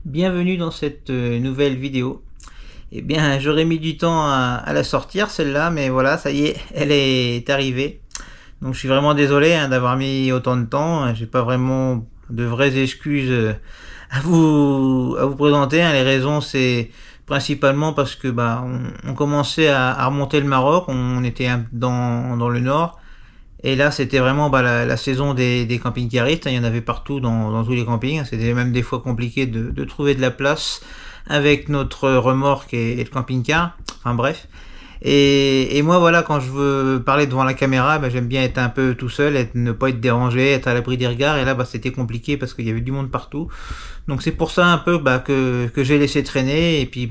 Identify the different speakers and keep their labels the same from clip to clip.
Speaker 1: Bienvenue dans cette nouvelle vidéo. Eh bien, j'aurais mis du temps à la sortir celle-là, mais voilà, ça y est, elle est arrivée. Donc je suis vraiment désolé d'avoir mis autant de temps. J'ai pas vraiment de vraies excuses à vous présenter. Les raisons, c'est principalement parce que on commençait à remonter le Maroc, on était dans le nord. Et là, c'était vraiment la saison des camping-caristes. Il y en avait partout dans tous les campings. C'était même des fois compliqué de trouver de la place avec notre remorque et le camping-car. Enfin bref. Et moi, voilà, quand je veux parler devant la caméra, j'aime bien être un peu tout seul, ne pas être dérangé, être à l'abri des regards. Et là, c'était compliqué parce qu'il y avait du monde partout. Donc c'est pour ça un peu que j'ai laissé traîner. Et puis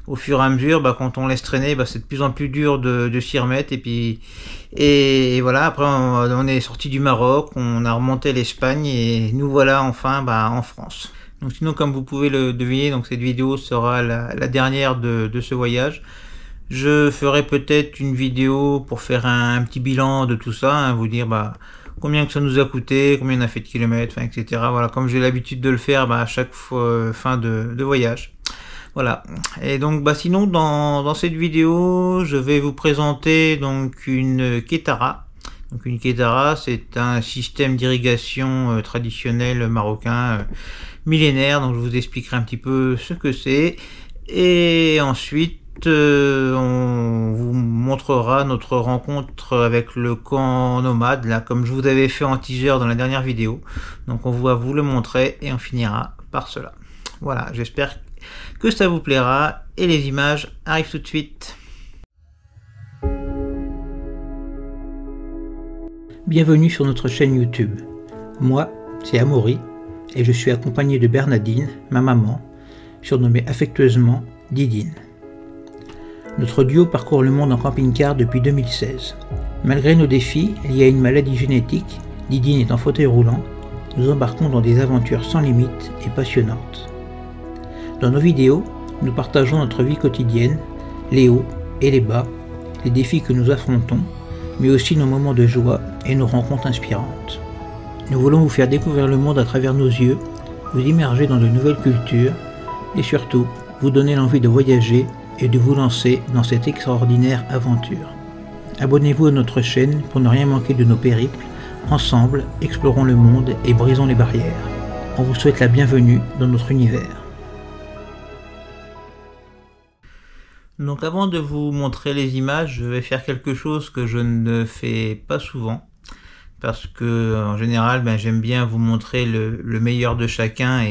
Speaker 1: au fur et à mesure, quand on laisse traîner, c'est de plus en plus dur de s'y remettre. Et voilà, après on est sorti du Maroc, on a remonté l'Espagne et nous voilà enfin en France. Donc sinon, comme vous pouvez le deviner, donc cette vidéo sera la dernière de ce voyage. Je ferai peut-être une vidéo pour faire un petit bilan de tout ça, vous dire combien que ça nous a coûté, combien on a fait de kilomètres, etc. Voilà, comme j'ai l'habitude de le faire à chaque fin de voyage. Voilà. Et donc sinon dans cette vidéo, je vais vous présenter donc une Kétara. Donc une Kétara, c'est un système d'irrigation traditionnel marocain millénaire. Donc je vous expliquerai un petit peu ce que c'est. Et ensuite on vous montrera notre rencontre avec le camp nomade, là, comme je vous avais fait en teaser dans la dernière vidéo. Donc on va vous le montrer et on finira par cela. Voilà, j'espère que ça vous plaira et les images arrivent tout de suite. Bienvenue sur notre chaîne YouTube. Moi, c'est Amaury et je suis accompagné de Bernadine, ma maman, surnommée affectueusement Didine. Notre duo parcourt le monde en camping-car depuis 2016. Malgré nos défis liés à une maladie génétique, Didine est en fauteuil roulant, nous embarquons dans des aventures sans limite et passionnantes. Dans nos vidéos, nous partageons notre vie quotidienne, les hauts et les bas, les défis que nous affrontons, mais aussi nos moments de joie et nos rencontres inspirantes. Nous voulons vous faire découvrir le monde à travers nos yeux, vous immerger dans de nouvelles cultures et surtout vous donner l'envie de voyager et de vous lancer dans cette extraordinaire aventure. Abonnez-vous à notre chaîne pour ne rien manquer de nos périples. Ensemble, explorons le monde et brisons les barrières. On vous souhaite la bienvenue dans notre univers. Donc avant de vous montrer les images, je vais faire quelque chose que je ne fais pas souvent. Parce que en général, j'aime bien vous montrer le meilleur de chacun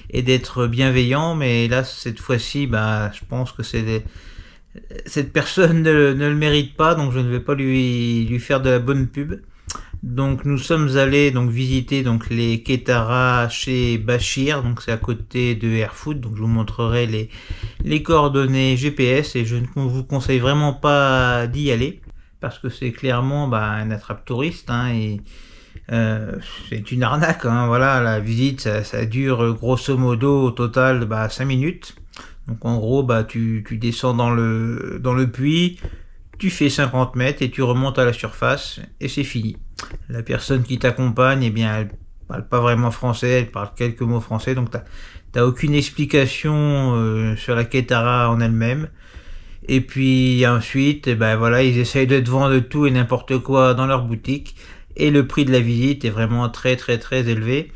Speaker 1: et d'être bienveillant. Mais là, cette fois-ci, je pense que cette personne ne le mérite pas. Donc je ne vais pas lui faire de la bonne pub. Donc nous sommes allés visiter les Kétara chez Bachir, donc c'est à côté de Airfood. Donc je vous montrerai les coordonnées GPS et je ne vous conseille vraiment pas d'y aller parce que c'est clairement un attrape-touriste et c'est une arnaque. Voilà, la visite ça dure grosso modo au total 5 minutes. Donc en gros tu descends dans le puits. Tu fais 50 mètres et tu remontes à la surface et c'est fini. La personne qui t'accompagne, elle parle pas vraiment français, elle parle quelques mots français, donc t'as aucune explication sur la Kétara en elle-même. Et puis ensuite, voilà, ils essayent de te vendre tout et n'importe quoi dans leur boutique et le prix de la visite est vraiment très très très élevé.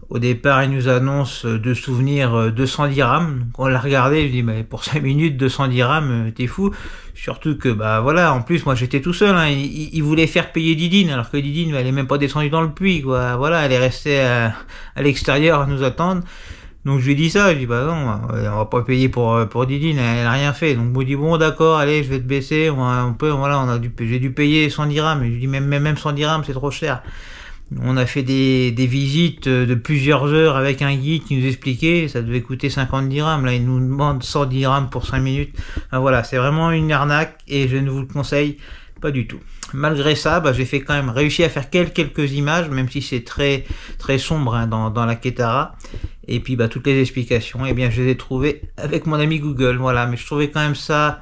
Speaker 1: Au départ, ils nous annoncent de souvenirs 210 dirhams. Donc on l'a regardé, je dis pour 5 minutes 210 dirhams, t'es fou. Surtout que voilà, en plus moi j'étais tout seul. Il voulait faire payer Didine alors que Didine elle est même pas descendue dans le puits quoi. Voilà, elle est restée à l'extérieur à nous attendre. Donc je lui dis ça, je dis non, on va pas payer pour Didine, elle a rien fait. Donc je me dis bon d'accord, allez je vais te baisser, j'ai dû payer 100 dirhams. Je lui dis même 100 dirhams c'est trop cher. On a fait des visites de plusieurs heures avec un guide qui nous expliquait, ça devait coûter 50 dirhams. Là, il nous demande 100 dirhams pour 5 minutes. Voilà, c'est vraiment une arnaque et je ne vous le conseille pas du tout. Malgré ça, j'ai fait quand même réussi à faire quelques images, même si c'est très très sombre dans la Kétara. Et puis toutes les explications, je les ai trouvées avec mon ami Google. Voilà, mais je trouvais quand même ça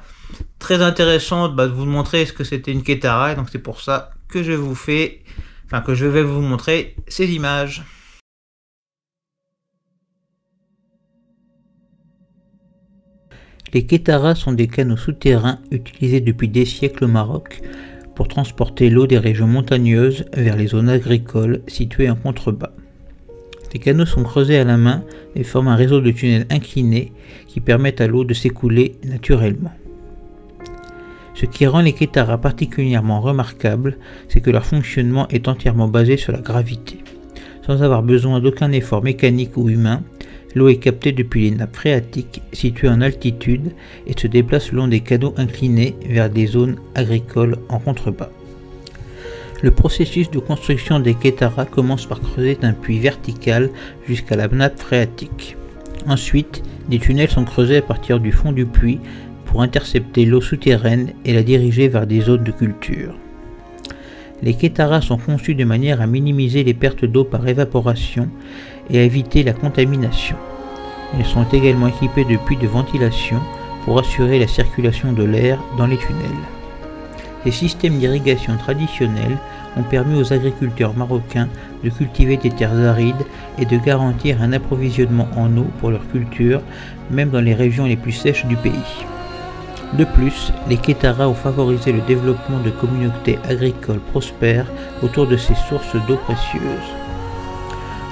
Speaker 1: très intéressant de vous montrer ce que c'était une Kétara. Et donc c'est pour ça que je vais vous montrer ces images. Les kétaras sont des canaux souterrains utilisés depuis des siècles au Maroc pour transporter l'eau des régions montagneuses vers les zones agricoles situées en contrebas. Les canaux sont creusés à la main et forment un réseau de tunnels inclinés qui permettent à l'eau de s'écouler naturellement. Ce qui rend les kétaras particulièrement remarquables, c'est que leur fonctionnement est entièrement basé sur la gravité. Sans avoir besoin d'aucun effort mécanique ou humain, l'eau est captée depuis les nappes phréatiques situées en altitude et se déplace le long des canaux inclinés vers des zones agricoles en contrebas. Le processus de construction des kétaras commence par creuser un puits vertical jusqu'à la nappe phréatique. Ensuite, des tunnels sont creusés à partir du fond du puits pour intercepter l'eau souterraine et la diriger vers des zones de culture. Les kétaras sont conçus de manière à minimiser les pertes d'eau par évaporation et à éviter la contamination. Ils sont également équipés de puits de ventilation pour assurer la circulation de l'air dans les tunnels. Ces systèmes d'irrigation traditionnels ont permis aux agriculteurs marocains de cultiver des terres arides et de garantir un approvisionnement en eau pour leurs cultures, même dans les régions les plus sèches du pays. De plus, les kétaras ont favorisé le développement de communautés agricoles prospères autour de ces sources d'eau précieuses.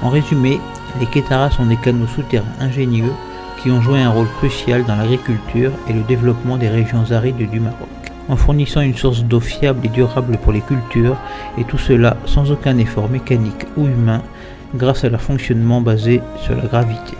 Speaker 1: En résumé, les kétaras sont des canaux souterrains ingénieux qui ont joué un rôle crucial dans l'agriculture et le développement des régions arides du Maroc, en fournissant une source d'eau fiable et durable pour les cultures, et tout cela sans aucun effort mécanique ou humain, grâce à leur fonctionnement basé sur la gravité.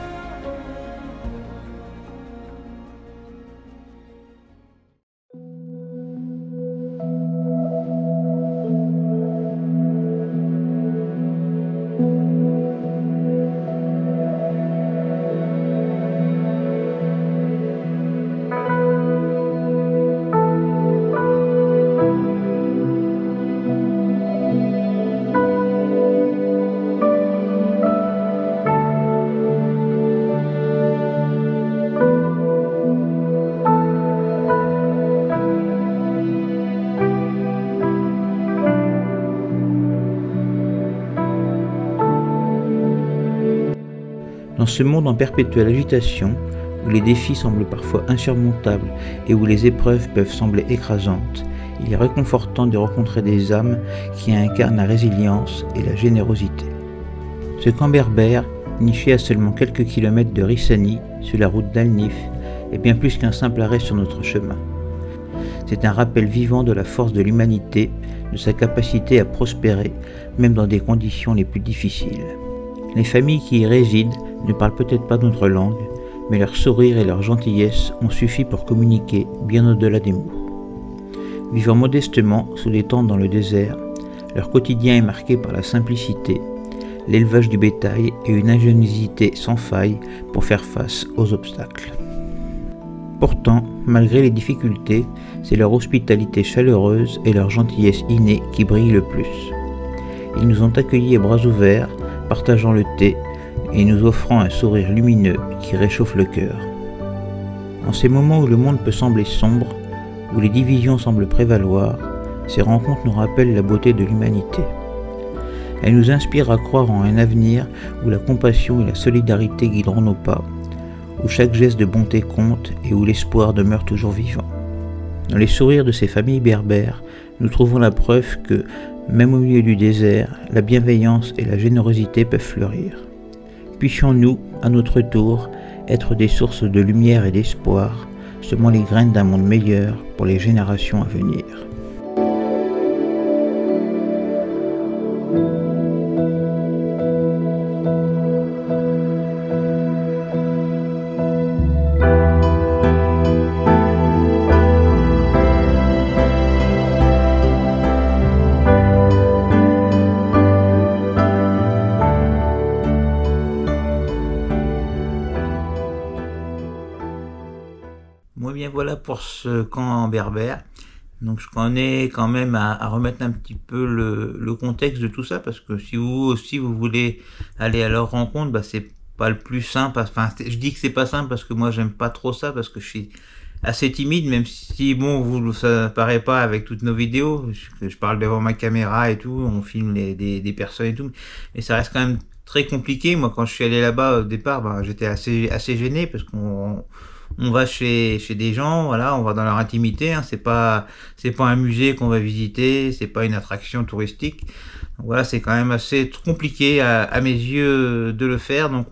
Speaker 1: Dans ce monde en perpétuelle agitation, où les défis semblent parfois insurmontables et où les épreuves peuvent sembler écrasantes, il est réconfortant de rencontrer des âmes qui incarnent la résilience et la générosité. Ce camp berbère, niché à seulement quelques kilomètres de Rissani, sur la route d'Al-Nif, est bien plus qu'un simple arrêt sur notre chemin. C'est un rappel vivant de la force de l'humanité, de sa capacité à prospérer, même dans des conditions les plus difficiles. Les familles qui y résident ne parlent peut-être pas notre langue, mais leur sourire et leur gentillesse ont suffi pour communiquer bien au-delà des mots. Vivant modestement sous des tentes dans le désert, leur quotidien est marqué par la simplicité, l'élevage du bétail et une ingéniosité sans faille pour faire face aux obstacles. Pourtant, malgré les difficultés, c'est leur hospitalité chaleureuse et leur gentillesse innée qui brillent le plus. Ils nous ont accueillis à bras ouverts, partageant le thé et nous offrant un sourire lumineux qui réchauffe le cœur. En ces moments où le monde peut sembler sombre, où les divisions semblent prévaloir, ces rencontres nous rappellent la beauté de l'humanité. Elles nous inspirent à croire en un avenir où la compassion et la solidarité guideront nos pas, où chaque geste de bonté compte et où l'espoir demeure toujours vivant. Dans les sourires de ces familles berbères, nous trouvons la preuve que, même au milieu du désert, la bienveillance et la générosité peuvent fleurir. Puissions-nous, à notre tour, être des sources de lumière et d'espoir, semant les graines d'un monde meilleur pour les générations à venir. Bien voilà pour ce camp berbère. Donc je connais quand même à remettre un petit peu le contexte de tout ça, parce que si vous aussi vous voulez aller à leur rencontre, c'est pas le plus simple. Enfin, je dis que c'est pas simple parce que moi j'aime pas trop ça, parce que je suis assez timide, même si bon, ça paraît pas avec toutes nos vidéos, que je parle devant ma caméra et tout, on filme des personnes et tout, mais ça reste quand même très compliqué. Moi quand je suis allé là-bas au départ, j'étais assez gêné parce qu'on on va chez des gens, voilà, on va dans leur intimité, hein, c'est pas un musée qu'on va visiter, c'est pas une attraction touristique. Donc voilà, c'est quand même assez compliqué à mes yeux de le faire. Donc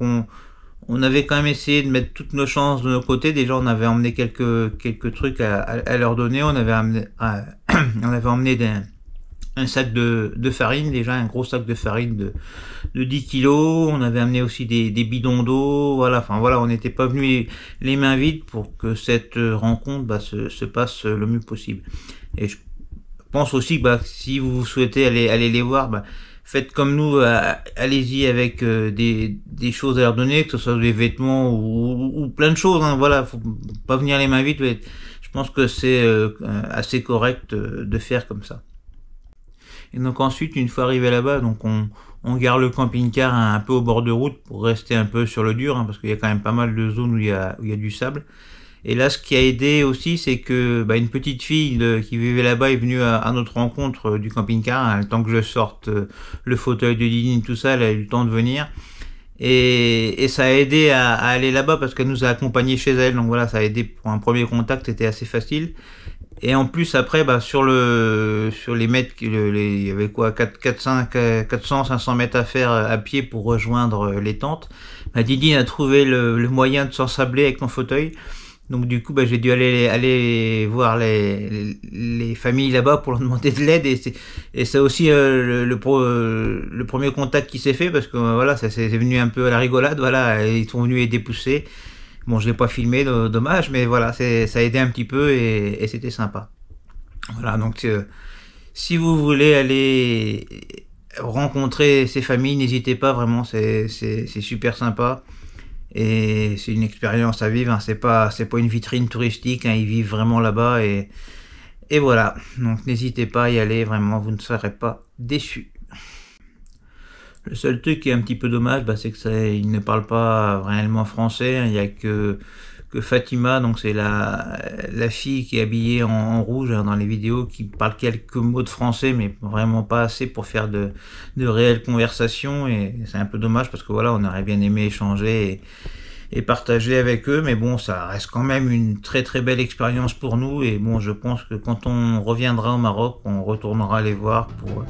Speaker 1: on avait quand même essayé de mettre toutes nos chances de nos côtés. Déjà, on avait emmené quelques trucs à leur donner. On avait emmené un sac de farine, déjà un gros sac de farine de 10 kilos. On avait amené aussi des bidons d'eau. Voilà, enfin voilà, on n'était pas venus les mains vides pour que cette rencontre se passe le mieux possible. Et je pense aussi que si vous souhaitez aller les voir, faites comme nous, allez-y avec des choses à leur donner, que ce soit des vêtements ou plein de choses. Hein, voilà, faut pas venir les mains vides. Mais je pense que c'est assez correct de faire comme ça. Et donc ensuite, une fois arrivé là-bas, donc on gare le camping-car un peu au bord de route pour rester un peu sur le dur, hein, parce qu'il y a quand même pas mal de zones où il y a du sable. Et là, ce qui a aidé aussi, c'est que une petite fille qui vivait là-bas est venue à notre rencontre du camping-car, hein, le temps que je sorte le fauteuil de Didine, tout ça, elle a eu le temps de venir. Et ça a aidé à aller là-bas parce qu'elle nous a accompagnés chez elle. Donc voilà, ça a aidé pour un premier contact, c'était assez facile. Et en plus après, sur les mètres, il y avait quoi, 400, 500 mètres à faire à pied pour rejoindre les tentes. Didine a trouvé le moyen de s'ensabler avec mon fauteuil. Donc du coup, j'ai dû aller voir les familles là-bas pour leur demander de l'aide, et c'est aussi le premier contact qui s'est fait, parce que voilà, ça c'est venu un peu à la rigolade, voilà, ils sont venus aider pousser. Bon, je l'ai pas filmé, dommage, mais voilà, ça a aidé un petit peu et c'était sympa. Voilà, donc si vous voulez aller rencontrer ces familles, n'hésitez pas, vraiment, c'est super sympa. Et c'est une expérience à vivre, hein. C'est pas une vitrine touristique, hein. Ils vivent vraiment là-bas et voilà. Donc n'hésitez pas à y aller, vraiment, vous ne serez pas déçus. Le seul truc qui est un petit peu dommage, c'est que ils ne parlent pas réellement français, hein. Il y a que Fatima, donc c'est la fille qui est habillée en rouge, hein, dans les vidéos, qui parle quelques mots de français, mais vraiment pas assez pour faire de réelles conversations, et c'est un peu dommage parce que voilà, on aurait bien aimé échanger et partager avec eux, mais bon, ça reste quand même une très très belle expérience pour nous, et bon, je pense que quand on reviendra au Maroc, on retournera les voir pour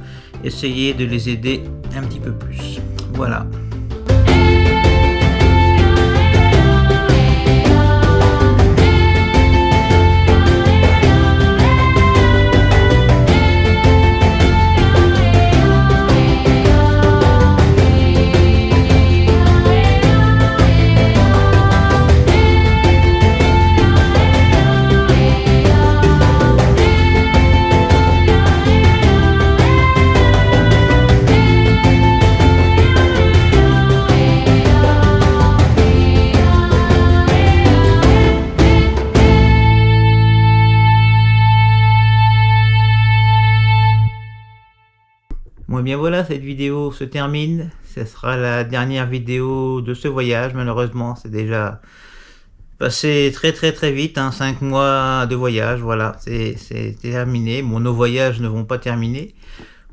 Speaker 1: essayer de les aider un petit peu plus. Voilà. Bon, bien voilà, cette vidéo se termine. Ce sera la dernière vidéo de ce voyage, malheureusement. C'est déjà passé très très très vite, hein, 5 mois de voyage, voilà, c'est terminé. Bon, nos voyages ne vont pas terminer.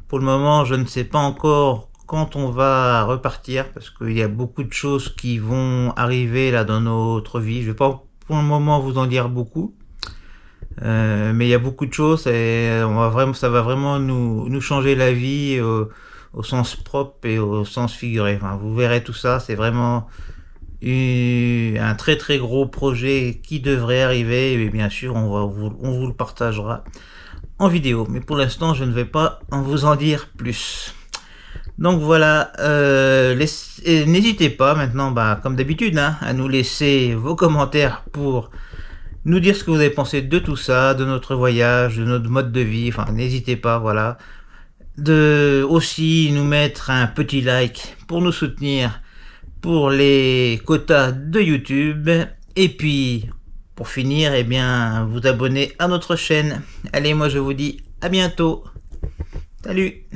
Speaker 1: Pour le moment, je ne sais pas encore quand on va repartir, parce qu'il y a beaucoup de choses qui vont arriver là dans notre vie. Je vais pas pour le moment vous en dire beaucoup. Mais il y a beaucoup de choses, et ça va vraiment nous changer la vie au sens propre et au sens figuré. Enfin, vous verrez tout ça, c'est vraiment un très très gros projet qui devrait arriver, et bien sûr on vous le partagera en vidéo. Mais pour l'instant, je ne vais pas vous en dire plus. Donc voilà, n'hésitez pas maintenant, comme d'habitude, hein, à nous laisser vos commentaires pour nous dire ce que vous avez pensé de tout ça, de notre voyage, de notre mode de vie. Enfin, n'hésitez pas, voilà. De aussi nous mettre un petit like pour nous soutenir pour les quotas de YouTube. Et puis, pour finir, vous abonner à notre chaîne. Allez, moi je vous dis à bientôt. Salut!